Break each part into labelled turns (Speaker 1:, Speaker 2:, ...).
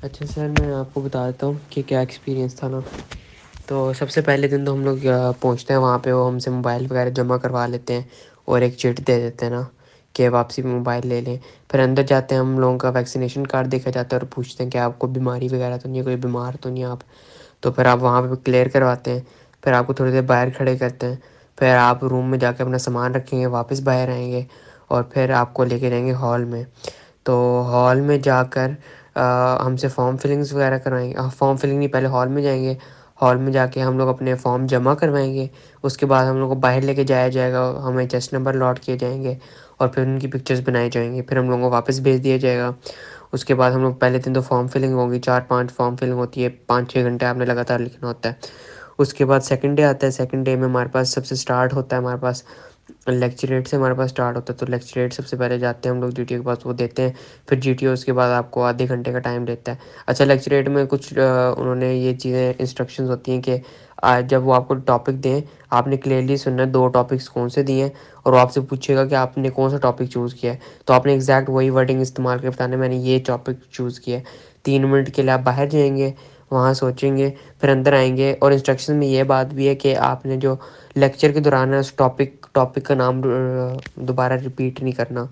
Speaker 1: اچھا سر، میں آپ کو بتا دیتا ہوں کہ کیا ایکسپیرینس تھا نا. تو سب سے پہلے دن تو ہم لوگ پہنچتے ہیں وہاں پہ، وہ ہم سے موبائل وغیرہ جمع کروا لیتے ہیں اور ایک چٹ دے دیتے ہیں نا کہ واپسی میں موبائل لے لیں. پھر اندر جاتے ہیں، ہم لوگوں کا ویکسینیشن کارڈ دیکھا جاتا ہے اور پوچھتے ہیں کہ آپ کو بیماری وغیرہ تو نہیں ہے، کوئی بیمار تو نہیں آپ. تو پھر آپ وہاں پہ کلیئر کرواتے ہیں. پھر آپ کو تھوڑی دیر باہر کھڑے کرتے ہیں. پھر آپ روم میں جا کے اپنا سامان رکھیں گے، واپس باہر آئیں گے اور پھر آپ کو لے کے جائیں گے ہال میں. تو ہال میں جا کر ہم سے فارم فلنگس وغیرہ کروائیں گے. فارم فلنگ نہیں، پہلے ہال میں جائیں گے. ہال میں جا کے ہم لوگ اپنے فارم جمع کروائیں گے. اس کے بعد ہم لوگ کو باہر لے کے جایا جائے گا، ہمیں چیسٹ نمبر لاٹ کیے جائیں گے اور پھر ان کی پکچرز بنائے جائیں گے. پھر ہم لوگوں کو واپس بھیج دیا جائے گا. اس کے بعد ہم لوگ پہلے دن تو فارم فلنگ ہوگی، 4-5 فارم فلنگ ہوتی ہے، 5-6 گھنٹے آپ نے لگاتار لکھنا ہوتا ہے. اس کے بعد سیکنڈ ڈے آتا ہے. سیکنڈ ڈے میں ہمارے پاس سب سے اسٹارٹ ہوتا ہے، ہمارے پاس لیکچریٹ سے ہمارے پاس اسٹارٹ ہوتا ہے. تو لیکچریٹ سب سے پہلے جاتے ہیں ہم لوگ جی ٹی او کے پاس، وہ دیتے ہیں. پھر جی ٹی او اس کے بعد آپ کو آدھے گھنٹے کا ٹائم دیتا ہے. اچھا، لیکچریٹ میں کچھ انہوں نے یہ چیزیں انسٹرکشنز ہوتی ہیں کہ جب وہ آپ کو ٹاپک دیں، آپ نے کلیئرلی سننا ہے 2 ٹاپکس کون سے دیے ہیں، اور وہ آپ سے پوچھے گا کہ آپ نے کون سا ٹاپک چوز کیا ہے. تو آپ نے ایگزیکٹ وہی ورڈنگ استعمال کر بتانا میں نے یہ ٹاپک چوز کیا ہے. 3 منٹ کے لیے آپ باہر جائیں گے، وہاں سوچیں گے، پھر اندر آئیں گے. اور انسٹرکشن میں یہ بات بھی ہے کہ آپ نے جو لیکچر کے دوران ہے اس ٹاپک کا نام دوبارہ رپیٹ نہیں کرنا.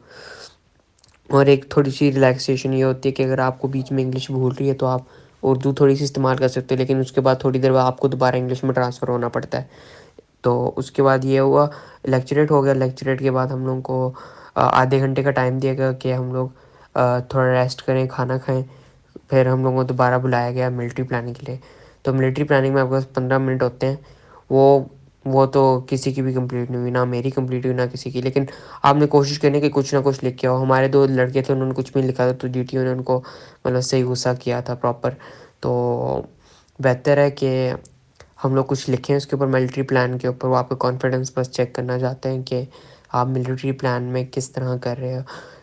Speaker 1: اور ایک تھوڑی سی ریلیکسیشن یہ ہوتی ہے کہ اگر آپ کو بیچ میں انگلش بھول رہی ہے تو آپ اردو تھوڑی سی استعمال کر سکتے ہیں، لیکن اس کے بعد تھوڑی دیر بعد آپ کو دوبارہ انگلش میں ٹرانسفر ہونا پڑتا ہے. تو اس کے بعد یہ ہوا، لیکچریٹ ہو گیا. لیکچریٹ کے بعد ہم لوگوں کو آدھے گھنٹے کا ٹائم دیا گیا کہ ہم لوگ تھوڑا ریسٹ کریں، کھانا کھائیں. پھر ہم لوگوں کو دوبارہ بلایا گیا ملٹری پلاننگ کے لیے. تو ملٹری پلاننگ میں آپ کے پاس 15 منٹ ہوتے ہیں. وہ تو کسی کی بھی کمپلیٹ نہیں ہوئی، نہ میری کمپلیٹ ہوئی نہ کسی کی. لیکن آپ نے کوشش کرنی کہ کچھ نہ کچھ لکھ کے آؤ. ہمارے 2 لڑکے تھے، انہوں نے کچھ بھی لکھا تھا، تو جی ٹی او نے ان کو مطلب صحیح غصہ کیا تھا پراپر. تو بہتر ہے کہ ہم لوگ کچھ لکھیں اس کے اوپر، ملٹری پلان کے اوپر. وہ آپ کا کانفیڈنس بس چیک کرنا چاہتے ہیں کہ آپ ملٹری پلان میں کس طرح کر رہے ہو.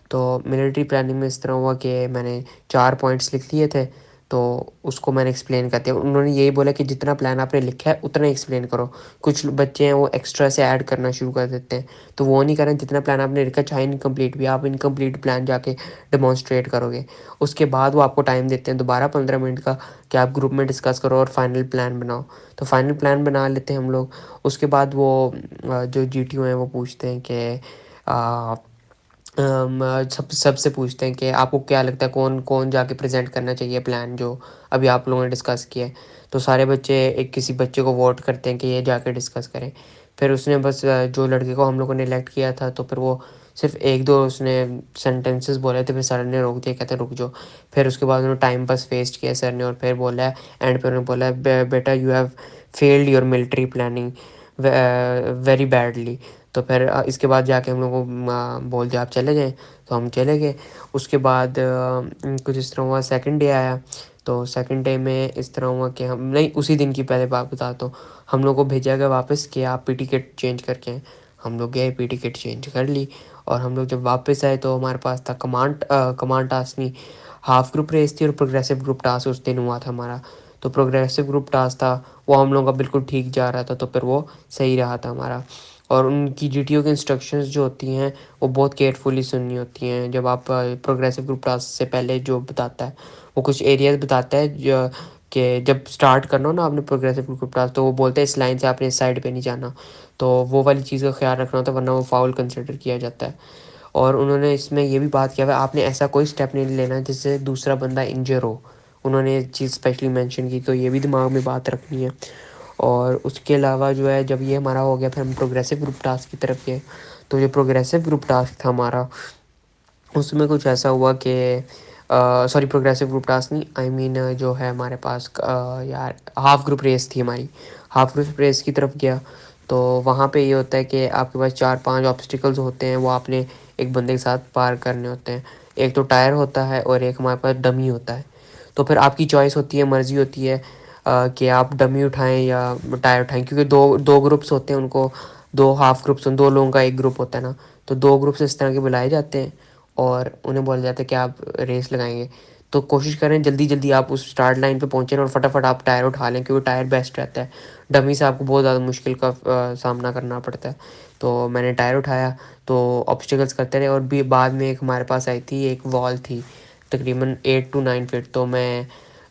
Speaker 1: تو ملٹری پلاننگ میں اس طرح ہوا کہ میں نے 4 پوائنٹس لکھ لیے تھے، تو اس کو میں نے ایکسپلین کرتے ہیں. انہوں نے یہی بولا کہ جتنا پلان آپ نے لکھا ہے اتنا ہی ایکسپلین کرو. کچھ بچے ہیں وہ ایکسٹرا سے ایڈ کرنا شروع کر دیتے ہیں، تو وہ نہیں کریں. جتنا پلان آپ نے لکھا چاہے انکمپلیٹ بھی، آپ انکمپلیٹ پلان جا کے ڈیمانسٹریٹ کرو گے. اس کے بعد وہ آپ کو ٹائم دیتے ہیں دوبارہ 15 منٹ کا کہ آپ گروپ میں ڈسکس کرو اور فائنل پلان بناؤ. تو فائنل پلان بنا لیتے ہیں ہم لوگ. اس کے بعد وہ جو جی ٹی او ہیں وہ پوچھتے ہیں کہ سب سے پوچھتے ہیں کہ آپ کو کیا لگتا ہے کون کون جا کے پریزنٹ کرنا چاہیے پلان جو ابھی آپ لوگوں نے ڈسکس کیا ہے. تو سارے بچے ایک کسی بچے کو ووٹ کرتے ہیں کہ یہ جا کے ڈسکس کریں. پھر اس نے بس جو لڑکے کو ہم لوگوں نے الیکٹ کیا تھا، تو پھر وہ صرف 1-2 اس نے سینٹینسز بولے تھے. پھر سر نے روک دیا، کہتے رک جاؤ. پھر اس کے بعد انہوں نے ٹائم بس ویسٹ کیا سر نے، اور پھر بولا ہے اینڈ پہ انہوں نے بولا ہے بیٹا you have failed your military planning very badly. تو پھر اس کے بعد جا کے ہم لوگ کو بول دیا آپ چلے جائیں. تو ہم چلے گئے. اس کے بعد کچھ اس طرح ہوا، سیکنڈ ڈے آیا. تو سیکنڈ ڈے میں اس طرح ہوا کہ ہم نہیں، اسی دن کی پہلے بات بتاتا ہوں. ہم لوگ کو بھیجا گیا واپس کہ آپ پی ٹی کٹ چینج کر کے آئیں. ہم لوگ گئے، پی ٹی کٹ چینج کر لی. اور ہم لوگ جب واپس آئے تو ہمارے پاس تھا کمانڈ ٹاسک نہیں، ہاف گروپ ریس تھی، اور پروگریسو گروپ ٹاسک اس دن ہوا تھا ہمارا. تو پروگریسو گروپ ٹاسک تھا، وہ ہم لوگوں کا بالکل ٹھیک جا رہا تھا. تو پھر وہ صحیح رہا تھا ہمارا. اور ان کی جی ٹی او کی انسٹرکشنز جو ہوتی ہیں وہ بہت کیئرفلی سننی ہوتی ہیں. جب آپ پروگریسو گروپ ٹاسک سے پہلے جو بتاتا ہے وہ کچھ ایریاز بتاتا ہے کہ جب اسٹارٹ کرنا ہو نا آپ نے پروگریسو گروپ ٹاسک، تو وہ بولتے ہیں اس لائن سے آپ نے اس سائڈ پہ نہیں جانا. تو وہ والی چیز کا خیال رکھنا ہوتا ہے، ورنہ وہ فاؤل کنسیڈر کیا جاتا ہے. اور انہوں نے اس میں یہ بھی بات کیا ہوا آپ نے ایسا کوئی اسٹیپ نہیں لینا جس سے دوسرا بندہ انجر ہو. انہوں نے ایک چیز اسپیشلی مینشن کی، تو یہ بھی دماغ میں بات رکھنی ہے. اور اس کے علاوہ جو ہے جب یہ ہمارا ہو گیا، پھر ہم پروگریسو گروپ ٹاسک کی طرف گئے. تو جو پروگریسو گروپ ٹاسک تھا ہمارا، اس میں کچھ ایسا ہوا کہ سوری پروگریسو گروپ ٹاسک نہیں، آئی مین جو ہے ہمارے پاس یار ہاف گروپ ریس تھی ہماری. ہاف گروپ ریس کی طرف گیا تو وہاں پہ یہ ہوتا ہے کہ آپ کے پاس 4-5 آبسٹیکلز ہوتے ہیں، وہ آپ نے ایک بندے کے ساتھ پار کرنے ہوتے ہیں. ایک تو ٹائر ہوتا ہے اور ایک ہمارے پاس ڈمی ہوتا ہے. تو پھر آپ کی چوائس ہوتی ہے، مرضی ہوتی ہے کہ آپ ڈمی اٹھائیں یا ٹائر اٹھائیں. کیونکہ دو گروپس ہوتے ہیں، ان کو 2 ہاف گروپس، 2 لوگوں کا ایک گروپ ہوتا ہے نا. تو 2 گروپس اس طرح کے بلائے جاتے ہیں اور انہیں بولا جاتا ہے کہ آپ ریس لگائیں گے. تو کوشش کریں جلدی جلدی آپ اس اسٹارٹ لائن پہ پہنچیں اور فٹافٹ آپ ٹائر اٹھا لیں، کیونکہ ٹائر بیسٹ رہتا ہے. ڈمی سے آپ کو بہت زیادہ مشکل کا سامنا کرنا پڑتا ہے. تو میں نے ٹائر اٹھایا تو آبسٹیکلس کرتے رہے. اور بھی بعد میں ایک ہمارے پاس آئی تھی، ایک وال تھی تقریباً 8 to 9 فٹ. تو میں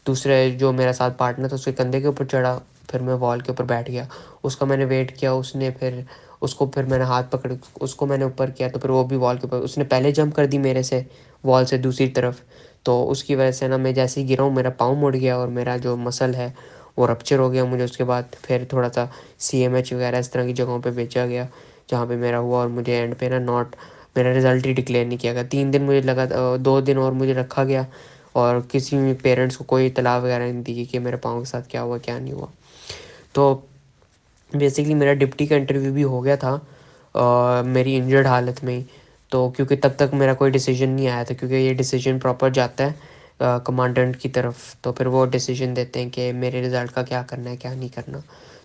Speaker 1: دوسرے جو میرا ساتھ پارٹنر تھا اس کے کندھے کے اوپر چڑھا, پھر میں وال کے اوپر بیٹھ گیا. اس کا میں نے ویٹ کیا, اس نے پھر اس کو پھر میں نے ہاتھ پکڑ اس کو میں نے اوپر کیا, تو پھر وہ بھی وال کے اوپر, اس نے پہلے جمپ کر دی میرے سے وال سے دوسری طرف. تو اس کی وجہ سے نا میں جیسے ہی گرا ہوں میرا پاؤں مڑ گیا اور میرا جو مسل ہے وہ رپچر ہو گیا. مجھے اس کے بعد پھر تھوڑا سا CMH وغیرہ اس طرح کی جگہوں پہ بھیجا گیا جہاں پہ میرا ہوا, اور مجھے اینڈ پہ نا میرا رزلٹ ہی ڈکلیئر نہیں کیا گیا. 3 دن مجھے لگا, 2 دن اور مجھے رکھا گیا, اور کسی بھی پیرنٹس کو کوئی اطلاع وغیرہ نہیں دی کہ میرے پاؤں کے ساتھ کیا ہوا کیا نہیں ہوا. تو بیسکلی میرا ڈپٹی کا انٹرویو بھی ہو گیا تھا میری انجرڈ حالت میں ہی. تو کیونکہ تب تک میرا کوئی ڈیسیجن نہیں آیا تھا, کیونکہ یہ ڈیسیجن پراپر جاتا ہے کمانڈنٹ کی طرف, تو پھر وہ ڈیسیجن دیتے ہیں کہ میرے رزلٹ کا کیا کرنا ہے کیا نہیں کرنا.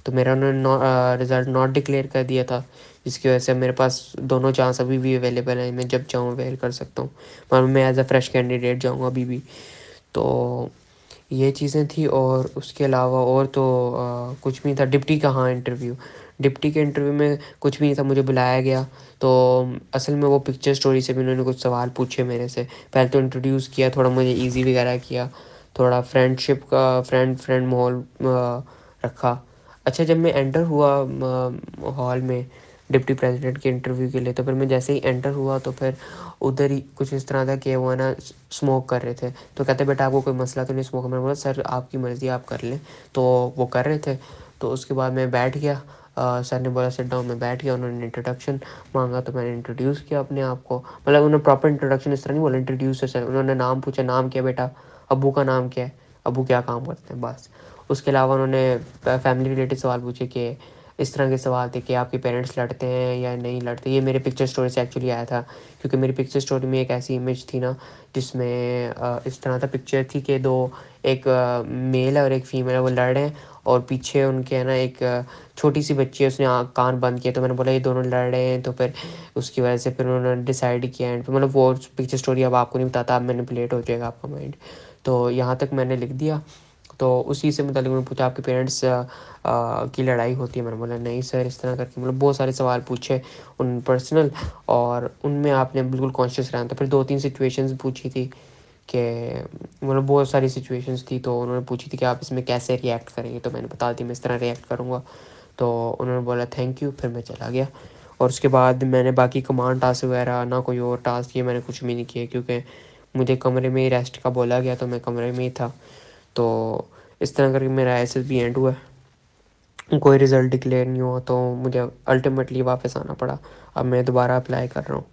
Speaker 1: تو میرا انہوں نے رزلٹ ناٹ ڈکلیئر کر دیا تھا, جس کی وجہ سے میرے پاس دونوں چانس ابھی بھی اویلیبل ہیں, میں جب چاہوں اویل کر سکتا ہوں, اور میں ایز اے فریش کینڈیڈیٹ جاؤں گا ابھی بھی. تو یہ چیزیں تھیں, اور اس کے علاوہ اور تو کچھ بھی تھا. ڈپٹی کا ہاں ڈپٹی کے انٹرویو میں کچھ بھی نہیں تھا, مجھے بلایا گیا. تو اصل میں وہ پکچر اسٹوری سے بھی انہوں نے کچھ سوال پوچھے میرے سے. پہلے تو انٹروڈیوس کیا, تھوڑا مجھے ایزی وغیرہ کیا, تھوڑا فرینڈ شپ کا فرینڈ ماحول رکھا. اچھا, جب میں انٹر ہوا ہال میں ڈپٹی پریزیڈنٹ کے انٹرویو کے لیے, تو پھر میں جیسے ہی انٹر ہوا تو پھر ادھر ہی کچھ اس طرح تھا کہ وہ نا اسموک کر رہے تھے. تو کہتے بیٹا آپ کو کوئی مسئلہ تو نہیں اسموک, میں نے بولا سر آپ کی مرضی آپ کر لیں. تو وہ کر رہے تھے. تو اس کے بعد میں بیٹھ گیا, سر نے بولا سٹ ڈاؤن, میں بیٹھ گیا. انہوں نے انٹروڈکشن مانگا تو میں نے انٹروڈیوس کیا اپنے آپ کو, مطلب انہوں نے پراپر انٹروڈکشن اس طرح نہیں بولا انٹروڈیوس سر. انہوں نے نام پوچھا, نام کیا بیٹا, ابو کا نام کیا ہے, ابو کیا کام کرتے ہیں, بس. اس کے علاوہ انہوں نے فیملی ریلیٹڈ سوال پوچھے کہ اس طرح کے سوال تھے کہ آپ کے پیرنٹس لڑتے ہیں یا نہیں لڑتے. یہ میرے پکچر اسٹوری سے ایکچولی آیا تھا, کیونکہ میری پکچر اسٹوری میں ایک ایسی امیج تھی نا جس میں اس طرح کا پکچر تھی کہ ایک میل ہے اور ایک فیمیل ہے, وہ لڑ رہے ہیں, اور پیچھے ان کے ہے نا ایک چھوٹی سی بچی ہے, اس نے کان بند کیا. تو میں نے بولا یہ دونوں لڑ رہے ہیں, تو پھر اس کی وجہ سے پھر انہوں نے ڈیسائیڈ کیا اینڈ پہ, مطلب وہ پکچر اسٹوری اب آپ کو نہیں بتاتا, اب مینیپولیٹ ہو جائے گا آپ کا مائنڈ. تو یہاں تک میں نے لکھ دیا. تو اسی سے متعلق انہوں نے پوچھا آپ کے پیرنٹس کی لڑائی ہوتی ہے. میں نے بولا نہیں سر, اس طرح کر کے مطلب بہت سارے سوال پوچھے ان پرسنل, اور ان میں آپ نے بالکل کانشیس رہنا تھا. پھر 2-3 سچویشنز پوچھی تھی کہ مطلب بہت ساری سچویشنز تھی, تو انہوں نے پوچھی تھی کہ آپ اس میں کیسے ریئیکٹ کریں گے. تو میں نے بتا دی میں اس طرح ریئیکٹ کروں گا. تو انہوں نے بولا تھینک یو, پھر میں چلا گیا. اور اس کے بعد میں نے باقی کمانڈ ٹاسک وغیرہ نہ کوئی اور ٹاسک کیے, میں نے کچھ بھی نہیں کیے, کیونکہ مجھے کمرے میں ہی ریسٹ کا بولا گیا, تو میں کمرے میں ہی تھا. تو اس طرح کر کے میرا SSB اینڈ ہوا ہے. کوئی رزلٹ ڈکلیئر نہیں ہوا, تو مجھے الٹیمیٹلی واپس آنا پڑا. اب میں دوبارہ اپلائی کر رہا ہوں.